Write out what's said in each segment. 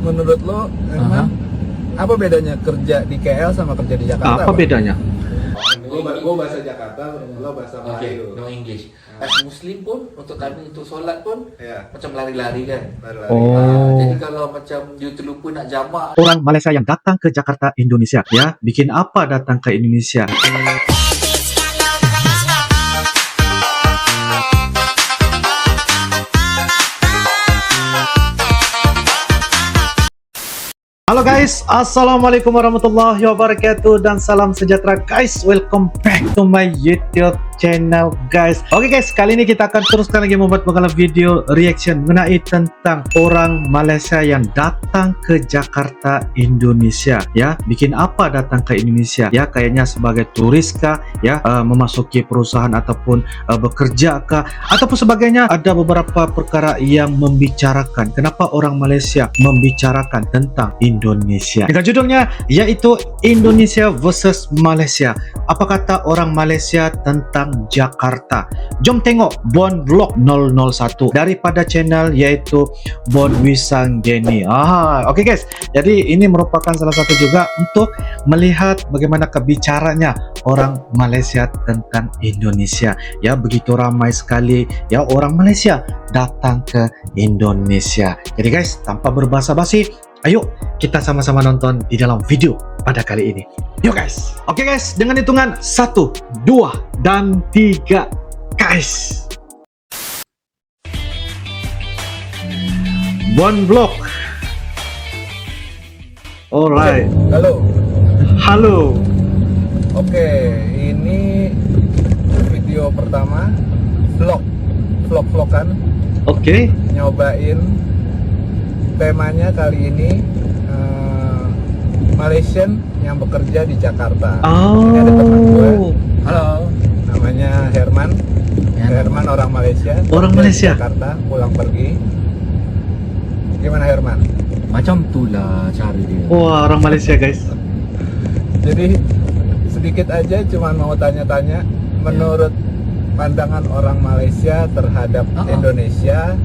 menurut lo, Herman, apa bedanya kerja di KL sama kerja di Jakarta? Apa bedanya? Gue bahasa Jakarta, lo bahasa Melayu. No English. As Muslim pun untuk kami untuk solat pun macam lari-lari kan. Jadi kalau macam you terlupa nak jamak. Orang Malaysia yang datang ke Jakarta, Indonesia, ya, bikin apa datang ke Indonesia? Halo guys, assalamualaikum warahmatullahi wabarakatuh dan salam sejahtera guys. Welcome back to my YouTube channel guys. Oke guys, kali ini kita akan teruskan lagi membuat video reaction mengenai tentang orang Malaysia yang datang ke Jakarta, Indonesia. Ya, bikin apa datang ke Indonesia? Ya, kayaknya sebagai turis kah? Ya, memasuki perusahaan ataupun bekerja kah? Ataupun sebagainya. Ada beberapa perkara yang membicarakan kenapa orang Malaysia membicarakan tentang Indonesia. Dengan judulnya yaitu Indonesia versus Malaysia. Apa kata orang Malaysia tentang Jakarta? Jom tengok Bon Vlog 001 daripada channel yaitu Bon Wisanggeni. Oke guys. Jadi ini merupakan salah satu juga untuk melihat bagaimana kebicaranya orang Malaysia tentang Indonesia. Ya, begitu ramai sekali ya orang Malaysia datang ke Indonesia. Jadi guys, tanpa berbasa-basi, ayo kita sama-sama nonton di dalam video pada kali ini. Yuk guys. Oke guys, dengan hitungan 1, 2, dan 3 guys. Bon Vlog. Alright. Halo. Oke, ini video pertama vlog-vlogan. Oke. Nyobain temanya kali ini Malaysian yang bekerja di Jakarta. Ini ada teman gue. Halo. Namanya Herman. Herman orang Malaysia. Orang Malaysia. Di Jakarta pulang pergi. Gimana Herman? Macam itulah cara dia. Wah, orang Malaysia guys. Jadi sedikit aja cuman mau tanya-tanya menurut pandangan orang Malaysia terhadap Indonesia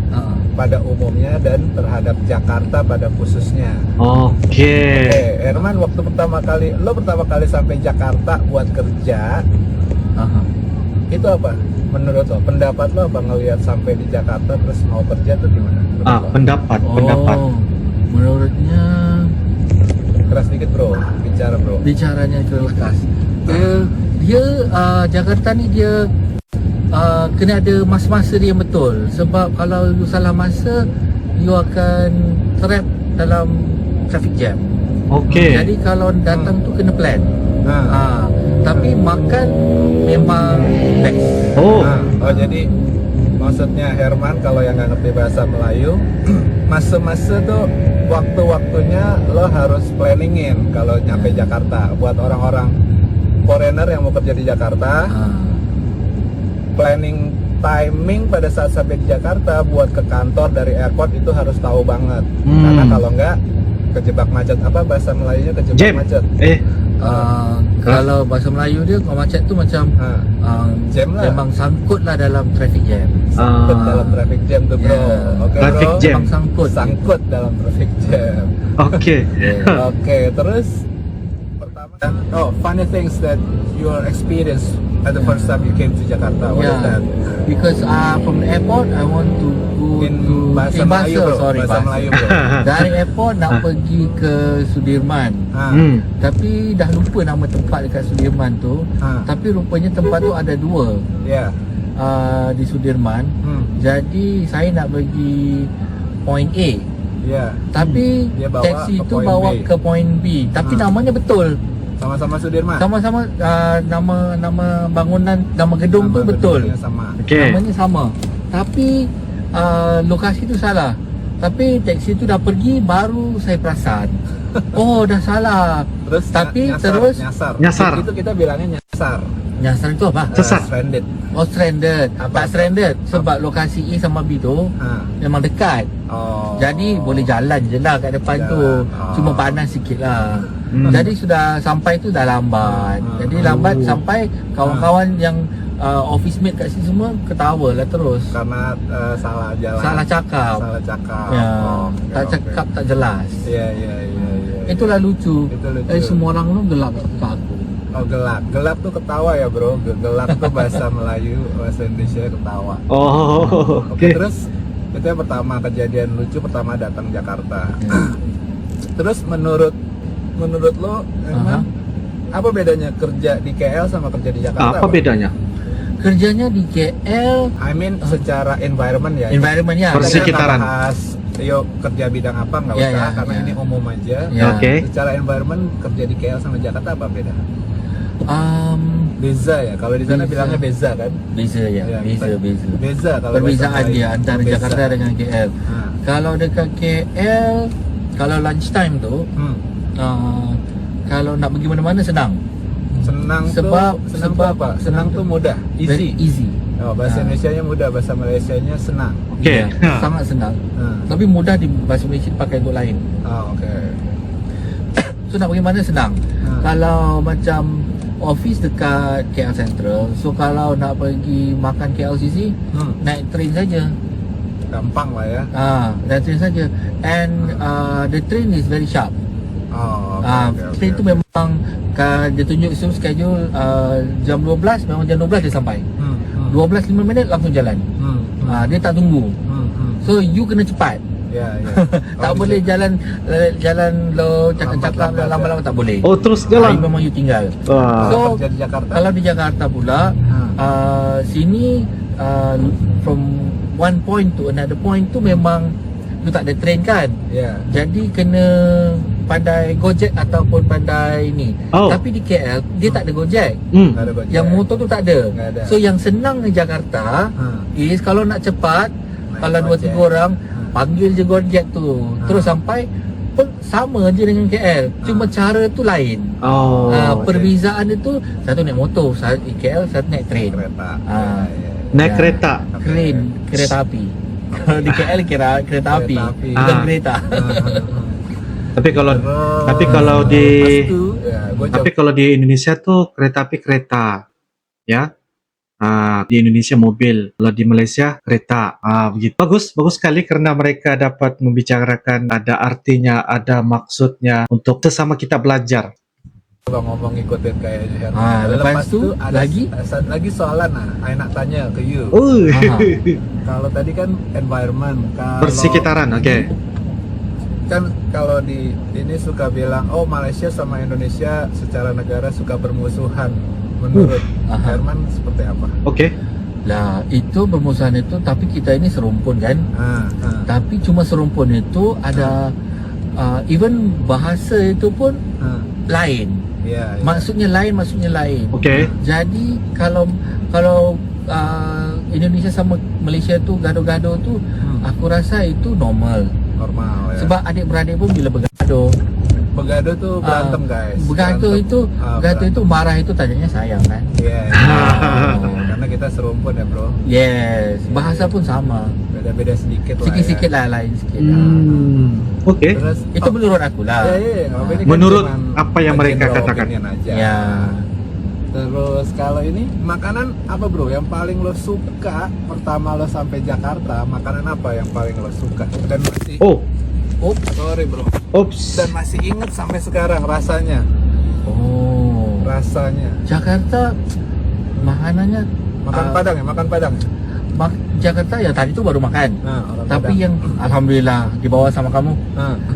pada umumnya dan terhadap Jakarta pada khususnya. Oke. Herman, waktu pertama kali sampai Jakarta buat kerja, itu apa? Menurut lo, pendapat lo apa ngelihat sampai di Jakarta terus mau kerja tuh gimana? Pendapat. Menurutnya Keras dikit bro, bicaranya keras. Dia Jakarta ni dia kena ada masa-masa dia betul. Sebab kalau you salah masa, you akan trap dalam traffic jam. Okey. Jadi kalau datang tu kena plan. Tapi makan memang best. Jadi maksudnya Herman kalau yang nggak ngerti bahasa Melayu, masa-masa tuh waktu-waktunya lo harus planningin kalau nyampe Jakarta. Buat orang-orang foreigner yang mau kerja di Jakarta, planning timing pada saat sampai di Jakarta buat ke kantor dari airport itu harus tahu banget. Karena kalau enggak kejebak macet. Apa bahasa Melayunya kejebak macet? Kalau bahasa Melayu dia kalau macet tu macam jam lah. Memang sangkut lah dalam traffic jam. Sangkut dalam traffic jam tuh bro. Oke traffic bro. jam. Sangkut dalam traffic jam. Oke. Oke, terus pertama, funny things that your experience at the first time you came to Jakarta. What is that? Because from the airport I want to go In bahasa Melayu bro. Bahasa Melayu bro. Dari airport nak pergi ke Sudirman. Tapi dah lupa nama tempat dekat Sudirman tu. Tapi rupanya tempat tu ada dua. Di Sudirman. Jadi saya nak pergi point A. Tapi taksi tu bawa ke point B. Tapi namanya betul. Sama-sama Sudirman. Sama-sama nama bangunan, nama gedung tu betul. Sama. Namanya sama. Tapi lokasi tu salah. Tapi taksi tu dah pergi baru saya perasan. Dah salah. Terus nyasar. Itu kita bilangnya nyasar. Nyasar itu apa? Sesat. Stranded. Stranded. Tak stranded sebab lokasi A sama B tu memang dekat. Jadi boleh jalan je lah kat depan tu. Cuma panas sikit lah. Jadi sudah sampai tu dah lambat. Jadi lambat sampai kawan-kawan yang office mate kat sini semua ketawa lah terus. Karena salah jalan. Salah cakap. Salah cakap. Ya, Oke, tak oke. cakap tak jelas. Iya, iya, iya, iya. Itulah lucu. Itu lucu. Semua orang lu gelap kat aku. Oh, gelak. Gelak tuh ketawa ya, Bro. Gelak tuh bahasa Melayu, bahasa Indonesia ketawa. Oh, Oke, oke. terus itu yang pertama, kejadian lucu pertama datang Jakarta. Terus menurut lo, Herman, apa bedanya kerja di KL sama kerja di Jakarta? Apa bedanya? Kerjanya di KL, I mean secara environment ya. environmentnya. Persekitaran. Kita nggak bahas, yuk kerja bidang apa nggak Ya, usah, ya, karena ya. ini umum aja. Ya. Oke. Secara environment kerja di KL sama Jakarta apa beda? Beza ya. Kalau di sana Beza. bilangnya beza kan? Beza ya, Ya, beza. Beza kalau Perbezaan bahasa Melayu. dia antara Beza. Jakarta dengan KL. Ah. Kalau dekat KL, kalau lunch time tu, kalau nak pergi mana-mana senang. Senang Sebab- tuh, senang sebab- tuh apa? Senang tuh mudah, Very easy. easy. Oh, bahasa Ah. Indonesianya mudah, bahasa Malaysianya senang. Oke. Ya, sangat senang. Ah. Tapi mudah di bahasa Malaysia pakai untuk lain. Oh, oke. So nak pergi mana senang. Kalau macam office dekat KL Central, so kalau nak pergi makan KLCC, naik train saja. Gampang lah ya. Naik train saja. And the train is very sharp. Oh, oke, oke, Train oke. tu memang dia tunjuk schedule jam 12, memang jam 12 dia sampai. 12-5 minit langsung jalan. Dia tak tunggu. So you kena cepat. Ya, ya. Tak Oh, boleh bisa. jalan lo cakap-cakap Lambat-lambat, lama-lama tak boleh. Oh, terus Ah, jalan. memang you tinggal. Wah. So kerja di Jakarta. kalau di Jakarta pula sini from one point to another point tu memang you tak ada train kan. Ya. Jadi kena pandai Gojek ataupun pandai ni. Oh. Tapi di KL dia tak ada Gojek. Nggak ada Gojek. Yang motor tu tak ada. Nggak ada. So yang senang di Jakarta is kalau nak cepat, Naik kalau Gojek. 2-3 orang panggil je Gojek tu. Terus sampai pun sama je dengan KL. Cuma cara tu lain. Oh. Perbezaan itu satu naik motor, satu KL, satu naik train. Kereta. Ah. Ya, ya, ya. Naik Ya. kereta. Keren, kereta api. Kalau di KL kira kereta api, Kereta api. bukan Ah. kereta. Tapi kalau Terus, tapi kalau di lepas tu, ya, gua tapi kalau di Indonesia tuh kereta api kereta, ya. Di Indonesia mobil, kalau di Malaysia kereta. Begitu. Bagus sekali karena mereka dapat membicarakan ada artinya, ada maksudnya untuk sesama kita belajar. coba ngomong ikutin kayaknya Herman. Lepas tu, ada lagi? lagi soalan I nak tanya ke you. Kalau tadi kan environment, kalau Persekitaran, oke. kan kalau di ini suka bilang oh Malaysia sama Indonesia secara negara suka bermusuhan. Menurut Herman seperti apa? Oke. Lah itu bermusuhan itu, tapi kita ini serumpun kan. Tapi cuma serumpun itu ada even bahasa itu pun lain. Ya, ya. Maksudnya lain. Oke. Jadi kalau Indonesia sama Malaysia tu gaduh-gaduh tu, aku rasa itu normal. Normal ya. Sebab adik-beradik pun bila bergaduh, Begaduh tuh berantem guys. bergaduh Berantem. itu marah itu tanyanya sayang kan. Iya. Karena kita serumpun ya bro. Yes, bahasa pun sama. Beda-beda sedikit lah. Sikit-sikit ya. lah lain sikit. Oke. Terus Itu menurut aku lah. Ya, iya, nggak apa-apa. Ini kan Menurut cuman apa yang mereka general katakan. opinion aja. Ya. Terus kalau ini makanan apa bro? Yang paling lo suka pertama lo sampai Jakarta, makanan apa yang paling lo suka? Dan masih sorry bro. Oops. Dan masih inget sampai sekarang rasanya. Rasanya. Jakarta makanannya Makan Padang ya, makan Padang. Jakarta ya tadi tu baru makan. Orang Tapi Padang. yang alhamdulillah dibawa sama kamu.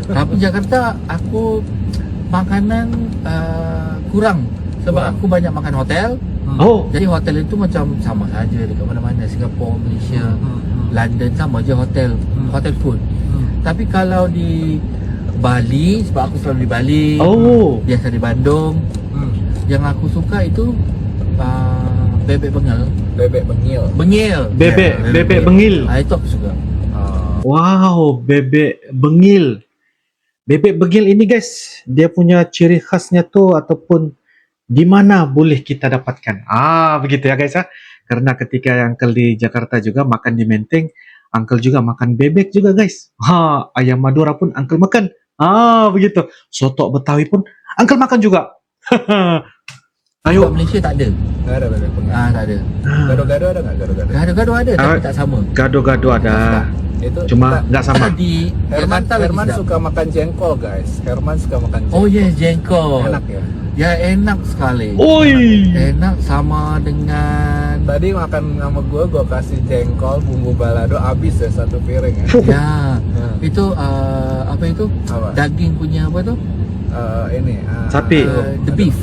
Tapi Jakarta aku makanan kurang sebab Kurang. aku banyak makan hotel. Jadi hotel itu macam sama saja dekat mana-mana, Singapura, Malaysia, London sama je hotel, hotel food. Tapi kalau di Bali, sebab aku selalu di Bali, biasa di Bandung, yang aku suka itu bebek bengil. Bebek bengil. Bebek bengil. Itu aku suka. Wow, bebek bengil. Bebek bengil ini guys, dia punya ciri khasnya tuh ataupun di mana boleh kita dapatkan. Begitu ya guys ya. Karena ketika Uncle di Jakarta juga makan di Menteng, Uncle juga makan bebek juga guys. Ayam Madura pun Uncle makan. Begitu. Soto Betawi pun Uncle makan juga. Ayo. Sebab Malaysia tak ada. Nggak ada bebek penggang. Tak ada. Gado-gado ada nggak gado-gado? Gado-gado ada tapi tak sama. Gado-gado ada. Itu Cuma nggak sama. Di Herman, Jakarta lagi Herman sedap. suka makan jengkol guys. Herman suka makan jengkol. Oh yes, jengkol. Enak ya. Ya enak sekali. Oi. Enak sama dengan Tadi makan sama gue kasih jengkol bumbu balado habis ya satu piring ya. ya itu apa itu? Apa? Daging punya apa tu? Ini Sapi. The beef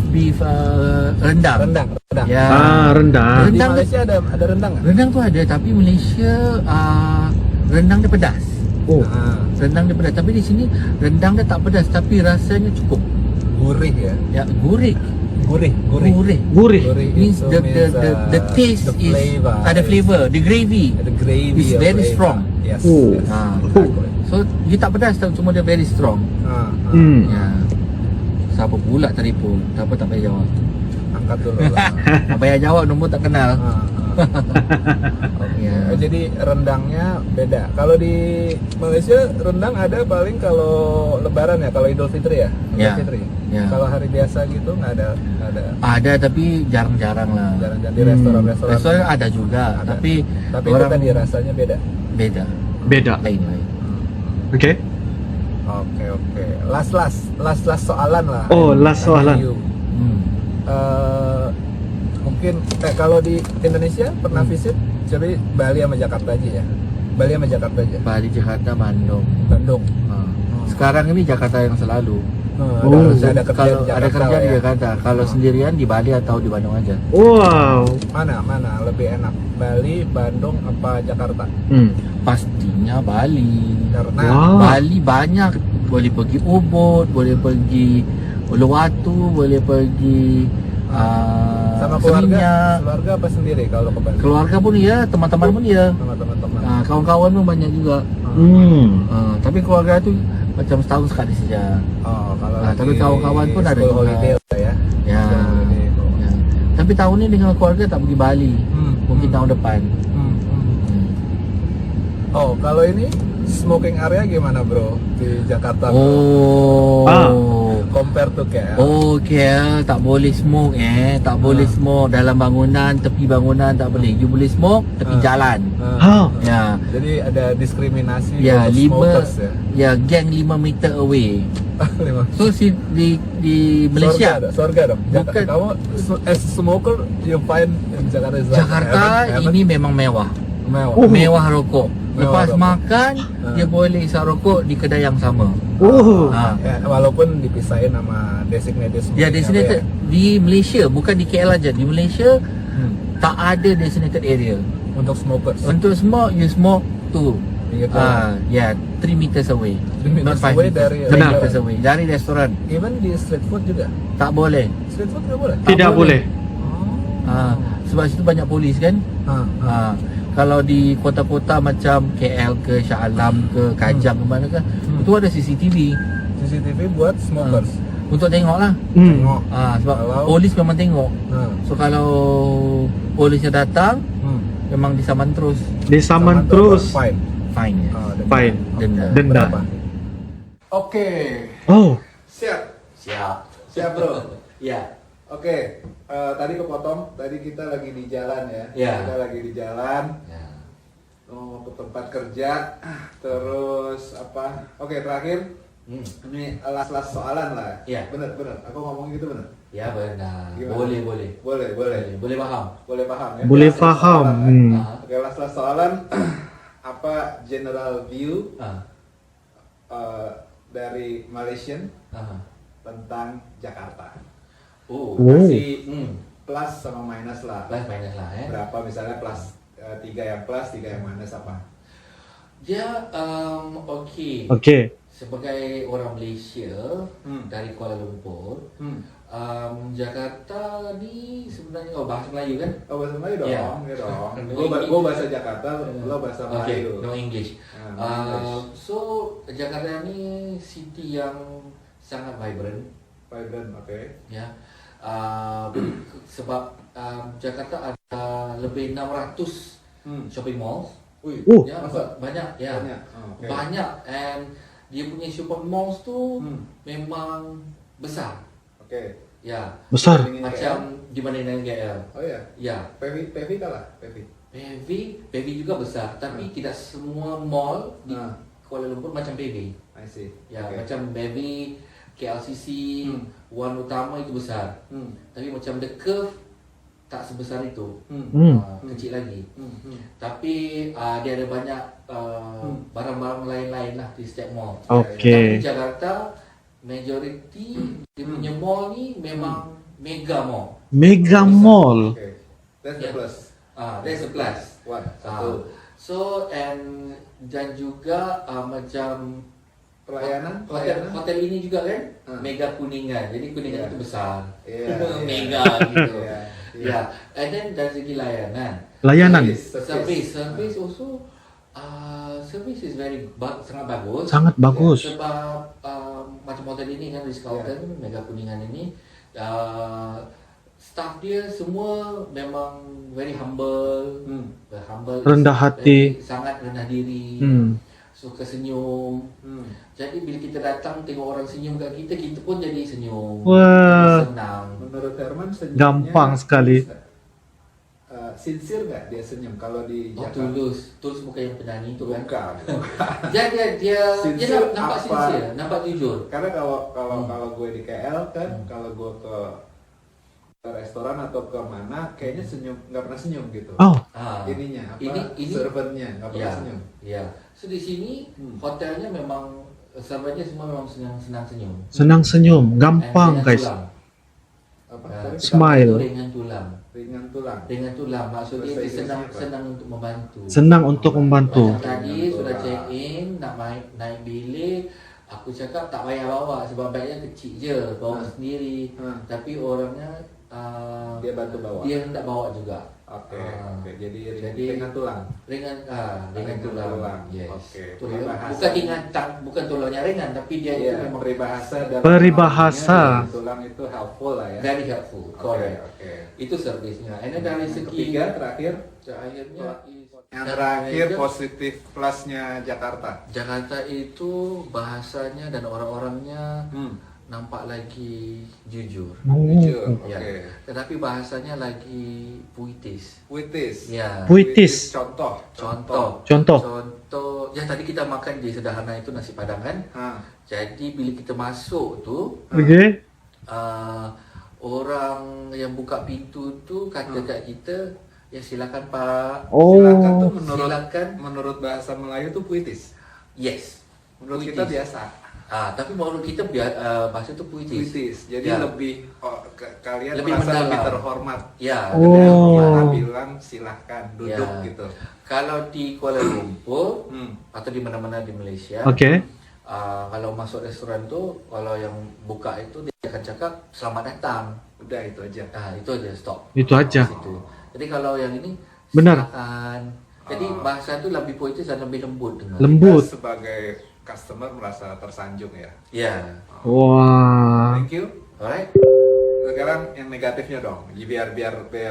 rendang. rendang. Ya. Rendang. Di Rendang Malaysia ada rendang nggak? Rendang tu ada tapi Malaysia rendang dia pedas. Oh. Rendang dia pedas tapi di sini rendang dia tak pedas tapi rasanya cukup. Gurih ya. Ya gurih. Gurih. Gurih. Gurih. Means itu the means, taste the is flavor ada flavor. The gravy. The gravy is of very flavor. strong. Yes. Oh. yes. Exactly. So dia tak pedas tapi cuma dia very strong. Hmm. Ya. Siapa pula telefon? Tak apa tak payah jawab. Angkat dulu lah. Tak payah jawab nombor tak kenal. Oke. Ya. Jadi rendangnya beda. Kalau di Malaysia rendang ada paling kalau Lebaran ya, kalau Idul Fitri ya. Idul Ya. Fitri. Ya. Kalau hari biasa gitu nggak ada. Ada tapi jarang-jarang lah. Jarang-jarang di restoran-restoran. Restoran ada juga, Ada. tapi Tapi itu tadi rasanya beda. beda. Beda. Lain. Oke. Oke. Last soalan lah. Oh, last Tanya soalan. you. Hmm. Mungkin kalau di Indonesia pernah visit jadi Bali sama Jakarta aja ya. Bali sama Jakarta aja. Bali, Jakarta, Bandung. Bandung. Sekarang ini Jakarta yang selalu. Oh. ada kerja Kalau di Jakarta. ada kerja di ya. Jakarta, kalau sendirian di Bali atau di Bandung aja. Wow. Mana lebih enak? Bali, Bandung apa Jakarta? Pastinya Bali. Karena Wow. Bali banyak, boleh pergi Ubud, boleh pergi Uluwatu, boleh pergi sama Seminyak. keluarga apa sendiri kalau ke Bali? Keluarga pun ya, teman-teman pun ya. Sama teman-teman. Kawan-kawan pun banyak juga. Tapi keluarga itu macam setahun sekali saja. Oh, kalau tapi lagi kawan-kawan pun ada school juga. holiday lah ya. Ya. School holiday. Ya. Tapi tahun ini dengan keluarga tak pergi Bali. Mungkin tahun depan. Oh, kalau ini smoking area gimana bro di Jakarta? Bro? Oh. Compare to KL. Oh, KL tak boleh smoke tak boleh smoke dalam bangunan, tepi bangunan tak boleh. You boleh smoke tepi jalan. Ya. Jadi ada diskriminasi Ya, untuk 5 smokers ya. ya gang 5 meter away. Lima. So di Malaysia Surga dong. Bukan. Kamu as smoker you find in Jakarta is like Jakarta heaven. ini memang mewah. Mewah. Mewah rokok. Mewah Lepas rokok. makan dia boleh isap rokok di kedai yang sama. Ya, walaupun dipisahin sama designated smoking Ya designated area. di Malaysia, bukan di KL aja. Di Malaysia tak ada designated area. Untuk smokers. Untuk smoke, you smoke tu. Gitu. 3 meters away. 3 meters Not 5 away meters. dari 3 Benar. meters away dari restoran. Even di street food juga. Tak boleh. Street food nggak boleh. Tidak boleh. Sebab situ banyak polis kan. Kalau di kota-kota macam KL ke Shah Alam ke Kajang ke mana ke, itu ada CCTV CCTV buat smokers. untuk tengok lah. Tengok. Sebab Kalau- polis memang tengok. So kalau polisnya datang, Hmm. memang disaman terus. Disaman Sama terus. Fine. Fine ya. Fine. Denda. Denda. Berapa? Oke. Oh. Siap. Siap. Siap bro. Ya. Oke. Tadi kepotong. Tadi kita lagi di jalan ya. Ya. Kita lagi di jalan. Ya. Mau ke tempat kerja. Terus apa? Oke terakhir. Ini last soalan lah. Ya. Bener. Aku ngomong gitu bener. Ya benar. Gimana? Boleh. Boleh paham. Boleh paham ya. Boleh Last paham. soalan, ya. Oke last soalan. Apa general view dari Malaysian tentang Jakarta? Oh. Kasih plus sama minus lah. Plus minus lah ya. Berapa misalnya plus 3 yang plus, 3 yang minus apa? Ya, okey. Oke. Sebagai orang Malaysia dari Kuala Lumpur, Jakarta ni sebenarnya bahasa Melayu kan? Oh bahasa Melayu dong, Ya. ya dong. No Gue bahasa Jakarta, lo bahasa Okay, Melayu. no English. English. So Jakarta ni city yang sangat vibrant, oke. ya. Sebab Jakarta ada lebih 600 shopping malls. Wih, Ya, masa? banyak ya. Banyak. Oh, oke. Banyak, and dia punya shopping malls tu memang besar. Oke. Ya. Besar. Macam di mana dengan KL. Oh ya. Ya. PV kalah, PV juga besar, tapi tidak semua mall di Kuala Lumpur macam PV. I see. Ya, macam PV, KLCC, One Utama itu besar. Tapi macam The Curve tak sebesar itu. Kecil lagi. Tapi dia ada banyak barang-barang lain-lain lah di setiap mall. Okey. Tapi Jakarta majority dia punya mall ni memang mega mall. Mega mall. Okay. That's the plus. That's a plus. Satu. So dan juga macam Pelayanan. hotel ini juga kan Mega Kuningan. Jadi Kuningan itu besar. Mega gitu. Ya. And then dari segi layanan. Service also service is sangat bagus. Sangat bagus. Sebab macam hotel ini kan Ritz-Carlton, Mega Kuningan ini staff dia semua memang very humble, Rendah hati. sangat rendah diri, suka senyum. Jadi bila kita datang tengok orang senyum kat kita, kita pun jadi senyum. Wah. Senang. Menurut Herman senyumnya Gampang sekali. Sincere nggak dia senyum kalau di Jakarta? Tulus bukan yang penyanyi tu kan? Bukan. Dia Sincere nampak apa? sincere, nampak jujur. Karena kalau gue di KL kan, kalau gue ke restoran atau ke mana, kayaknya senyum nggak pernah senyum gitu. Oh. Ininya apa? Ini Servernya nggak pernah senyum. Ya. So di sini hotelnya memang servernya semua memang senang senyum. Senang senyum, gampang Dengan guys. tulang. Apa? Smile. Itu ringan tulang. Dengan tulang maksudnya dia senang untuk membantu. Senang untuk membantu. Macam tadi sudah check in, nak naik bilik, aku cakap tak payah bawa sebab bagnya kecil je, bawa sendiri. Tapi orangnya Dia bantu bawa. Dia hendak bawa juga. Oke. Jadi ringan tulang. Ringan tulang. Yes. Oke. Bukan tulangnya ringan, tapi dia itu memang Peribahasa. Tulang itu helpful lah ya. very helpful. Correct. Oke. Itu servisnya. And then dari segi Ketiga terakhirnya yang terakhir positif plusnya Jakarta. Jakarta itu bahasanya dan orang-orangnya nampak lagi jujur. Jujur. Ya. Oke. Tetapi bahasanya lagi puitis. Ya. Puitis. Contoh. Ya tadi kita makan di sederhana itu nasi padang kan. Jadi bila kita masuk tu, Okey. orang yang buka pintu tu kata kat kita, ya silakan Pak. Silakan tuh Silakan. menurut bahasa Melayu tuh puitis. Yes. Menurut Puitis. kita biasa. Tapi menurut kita bahasa itu puitis. Jadi Ya. lebih kalian Lebih merasa lebih mendalam. terhormat. Ya. Kita bilang silahkan duduk gitu. Kalau di Kuala Lumpur atau di mana-mana di Malaysia, Okey. kalau masuk restoran tu, kalau yang buka itu dia akan cakap selamat datang. Udah itu aja. Itu aja stop. Itu aja. Situ. Jadi kalau yang ini Benar. silakan. Jadi bahasa itu lebih puitis dan lebih lembut dengar. Lembut. Kita sebagai customer merasa tersanjung ya. Ya. Wah. Thank you. Alright. Sekarang yang negatifnya dong, biar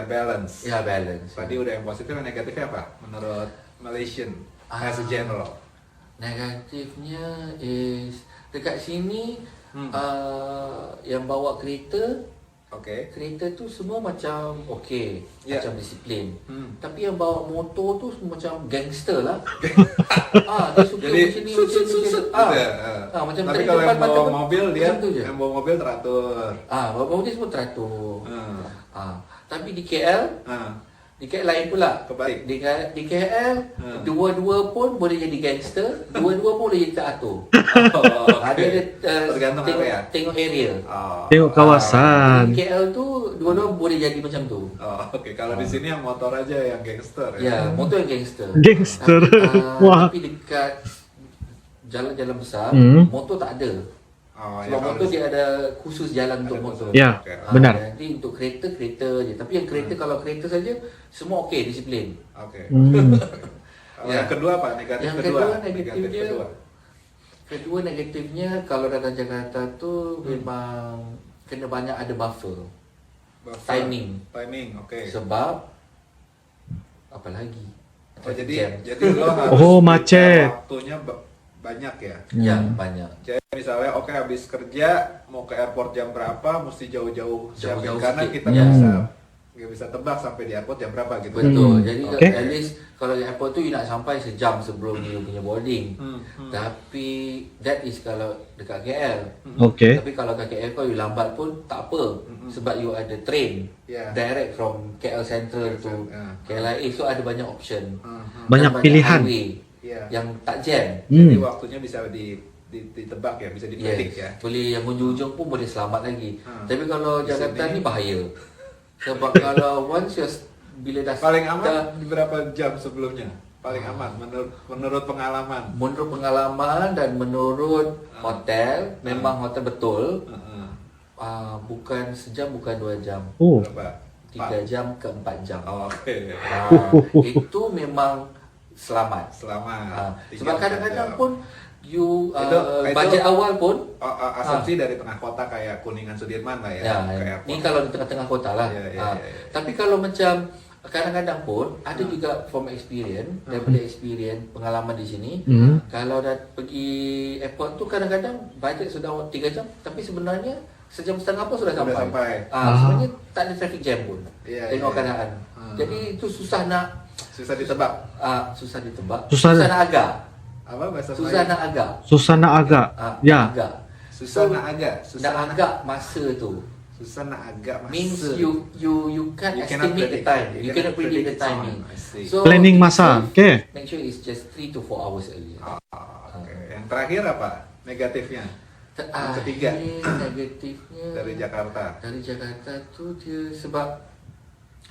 balance. Ya, balance. Tadi udah yang positif, yang negatifnya apa? Menurut Malaysian as a general. Negatifnya is dekat sini yang bawa kereta, kereta tu semua macam okey, macam disiplin. Tapi yang bawa motor tu macam gangster lah. Dia suka Jadi macam ni, macam tapi tadi kalau yang depan bawa mata mobil dia, macam tu je. yang bawa mobil teratur. Bawa dia semua teratur. Tapi di KL lain pula. Kebalik. Di KL dua-dua pun boleh jadi gangster, dua-dua pun boleh jadi teratur. Dia Tergantung area. Tengok area. Tengok kawasan. Di KL tu dua-dua boleh jadi macam tu. Kalau di sini yang motor aja yang gangster Ya, motor yang gangster. Gangster. Wah. Tapi dekat jalan-jalan besar, motor tak ada. Sebab motor dia ada khusus jalan untuk motor. Ya, benar. Jadi untuk kereta je. Tapi yang kereta kalau kereta saja semua okey, disiplin. Kalau yang kedua apa? Yang kedua negatifnya kalau datang Jakarta tu memang kena banyak ada buffer. Timing. Sebab apa lagi? Jadi lo harus macet. waktunya banyak ya. Ya, banyak. Jadi misalnya oke habis kerja mau ke airport jam berapa, mesti jauh-jauh siapin Jauh-jauh karena sikit. kita Ya. nggak bisa tebak sampai di airport jam berapa gitu. Betul. Jadi Okay. at least kalau di airport tu you nak sampai sejam sebelum you punya boarding. Tapi that is kalau dekat KL. Okay. Tapi kalau kat KL kau you lambat pun tak apa. Sebab you ada train Yeah. direct from KL Central to KLIA, so ada banyak option. Banyak Dan pilihan. highway Iya. yang tak jam. Jadi waktunya bisa ditebak ya, bisa dipredik ya. Boleh yang ujung-ujung pun boleh selamat lagi. Tapi kalau Di Jakarta sini- ni bahaya. Sebab kalau once you bila dah Paling dah- aman di berapa jam sebelumnya? Paling aman menurut pengalaman. menurut pengalaman dan menurut hotel, memang hotel betul. Bukan sejam, bukan 2 jam. Oh. Berapa? 3 jam ke 4 jam. Oh, oke. Itu memang selamat. Selamat. Sebab 3 kadang-kadang jam. pun you Itu- budget awal pun asumsi dari tengah kota kayak Kuningan Sudirman lah ya. ya, ke airport. ni kalau di tengah-tengah kota lah. Ya, ya, ya, ya. Tapi kalau macam kadang-kadang pun ada juga from experience, daripada experience pengalaman di sini, kalau dah pergi airport tu kadang-kadang budget sudah 3 jam, tapi sebenarnya sejam setengah pun sudah Sudah sampai. sampai. Sebenarnya tak ada traffic jam pun. Ya, Tengok ya. keadaan. Jadi itu susah nak Susah ditebak. susah ditebak. Susah- nak agak. Apa bahasa Susah Melayu? nak agak. Susana agak. Ya. Agak. Susah nak agak. Susah Nak agak masa tu. Susah nak agak masa. Means you can't You cannot estimate the predict. time. You You cannot cannot predict the predict the timing. time. I see. So Planning make masa. sure- Okay. Make sure it's just 3 to 4 hours earlier. Oke. Yang terakhir apa? Negatifnya yang ketiga. Negatifnya dari Jakarta. Dari Jakarta tu dia sebab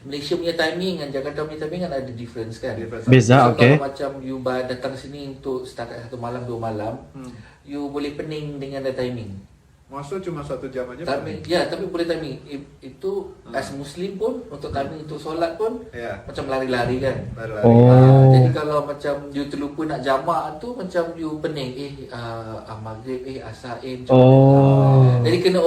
Malaysia punya timing dengan Jakarta punya timing kan ada difference kan. Difference. Beza, So, okay. kalau macam you datang sini untuk setakat 1 malam 2 malam, you boleh pening dengan the timing. Masa cuma 1 jam aja. Timing, ya, tapi boleh timing. Itu as Muslim pun untuk timing untuk solat pun Ya. macam lari-lari kan. Lari-lari. Oh. Jadi kalau macam you terlupa nak jamak tu macam you pening maghrib asar macam Oh. jadi kena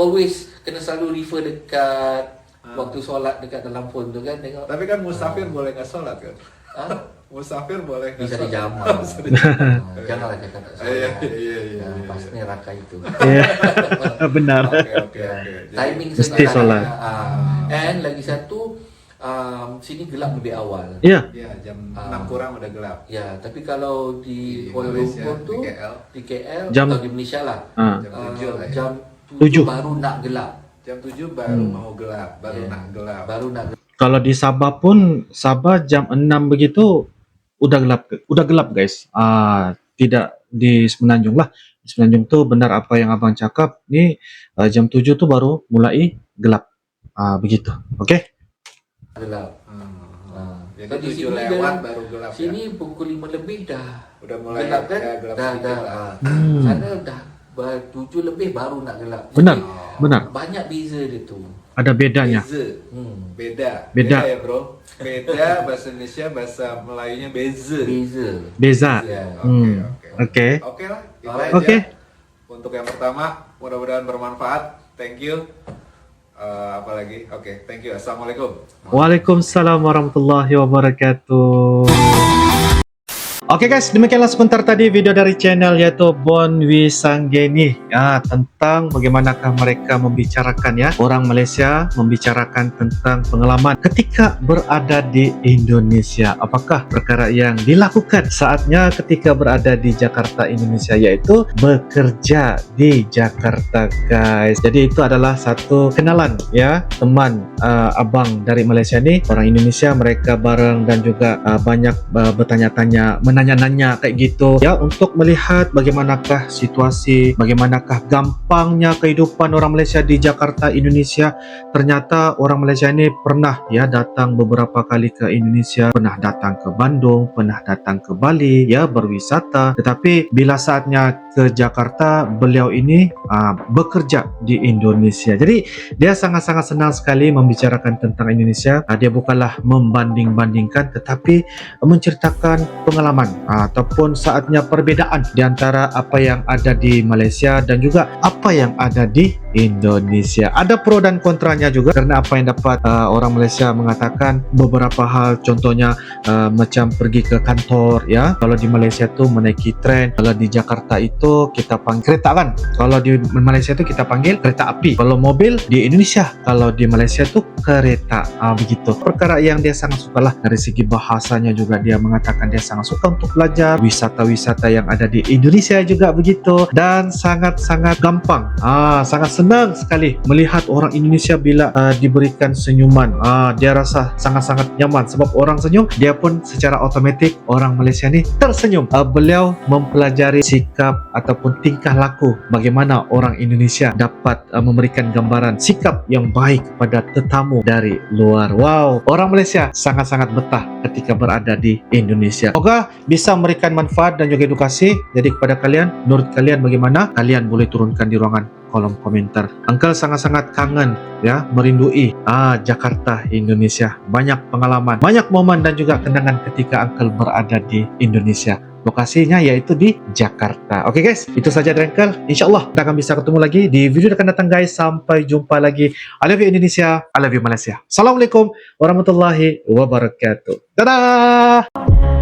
selalu refer dekat waktu solat dekat dalam phone tu kan tengok. Tapi kan musafir boleh nggak sholat kan? Ha? Musafir boleh nggak Bisa sholat? dijamak. Bisa dijamak. Janganlah cakap tak Iya, solat. iya, iya, iya. Pas neraka itu. Ya. Benar. Oke, oke, oke. Jadi- Timing Mesti sekarang. solat. And lagi satu sini gelap lebih awal. Ya. Ya, jam 6 kurang udah gelap. Ya, tapi kalau di Di Kuala Malaysia, Lumpur tu di KL. di KL Jam- atau di Malaysia lah. Jam 7 lah ya. Jam 7. 7 baru nak gelap. Jam 7 baru mau gelap, baru Ya. nak gelap. Baru nak gelap. Kalau di Sabah pun, Sabah jam 6 begitu udah gelap guys. Tidak di Semenanjung lah. Di Semenanjung tuh benar apa yang abang cakap. Ini jam 7 tuh baru mulai gelap. Begitu. Oke? gelap. Jadi Kalau di 7 sini lewat dalam- baru gelap ya. Sini pukul 5 lebih dah Udah mulai gelap kan? ya, gelap dah sedikit lah. Sana dah 7 lebih baru nak gelap. Benar. Jadi, Benar. banyak beza dia tu. Ada bedanya. Beda. Beda. Ya bro. Beda bahasa Indonesia, bahasa Melayunya beza. Beza. Beza. Ya. Oke. Oke lah. Itu Alright. aja. Oke. Untuk yang pertama, mudah-mudahan bermanfaat. Thank you. Apalagi? Oke, thank you. Assalamualaikum. Waalaikumsalam warahmatullahi wabarakatuh. Oke guys, demikianlah sebentar tadi video dari channel yaitu Bon Wisanggeni tentang bagaimanakah mereka membicarakan ya, orang Malaysia membicarakan tentang pengalaman ketika berada di Indonesia. Apakah perkara yang dilakukan saatnya ketika berada di Jakarta, Indonesia, yaitu bekerja di Jakarta guys. Jadi itu adalah satu kenalan ya, teman abang dari Malaysia nih, orang Indonesia, mereka bareng dan juga banyak bertanya-tanya, menanya-nanya kayak gitu ya, untuk melihat bagaimanakah situasi, bagaimanakah gampangnya kehidupan orang Malaysia di Jakarta, Indonesia. Ternyata orang Malaysia ini pernah ya datang beberapa kali ke Indonesia, pernah datang ke Bandung, pernah datang ke Bali ya berwisata, tetapi bila saatnya ke Jakarta, beliau ini bekerja di Indonesia. Jadi dia sangat-sangat senang sekali membicarakan tentang Indonesia. Dia bukanlah membanding-bandingkan, tetapi menceritakan pengalaman ataupun saatnya perbedaan di antara apa yang ada di Malaysia dan juga apa yang ada di Indonesia. Ada pro dan kontranya juga, karena apa yang dapat orang Malaysia mengatakan beberapa hal, contohnya macam pergi ke kantor ya. Kalau di Malaysia tuh menaiki tren, kalau di Jakarta itu kita panggil kereta kan. Kalau di Malaysia itu kita panggil kereta api. Kalau mobil di Indonesia, kalau di Malaysia tuh kereta. Begitu. Perkara yang dia sangat suka lah dari segi bahasanya juga, dia mengatakan dia sangat suka untuk belajar wisata-wisata yang ada di Indonesia juga begitu, dan sangat-sangat gampang. Sangat senang sekali melihat orang Indonesia bila diberikan senyuman. Dia rasa sangat-sangat nyaman sebab orang senyum, dia pun secara otomatik orang Malaysia ni tersenyum. Beliau mempelajari sikap ataupun tingkah laku bagaimana orang Indonesia dapat memberikan gambaran sikap yang baik kepada tetamu dari luar. Wow, orang Malaysia sangat-sangat betah ketika berada di Indonesia. Semoga bisa memberikan manfaat dan juga edukasi. Jadi kepada kalian, menurut kalian bagaimana? Kalian boleh turunkan di ruangan kolom komentar. Uncle sangat-sangat kangen ya, merindui Jakarta, Indonesia. Banyak pengalaman, banyak momen dan juga kenangan ketika Uncle berada di Indonesia. Lokasinya yaitu di Jakarta. Oke guys, itu saja dari Uncle. InsyaAllah kita akan bisa ketemu lagi di video yang akan datang guys. Sampai jumpa lagi. I love you Indonesia, I love you Malaysia. Assalamualaikum warahmatullahi wabarakatuh. Dadah.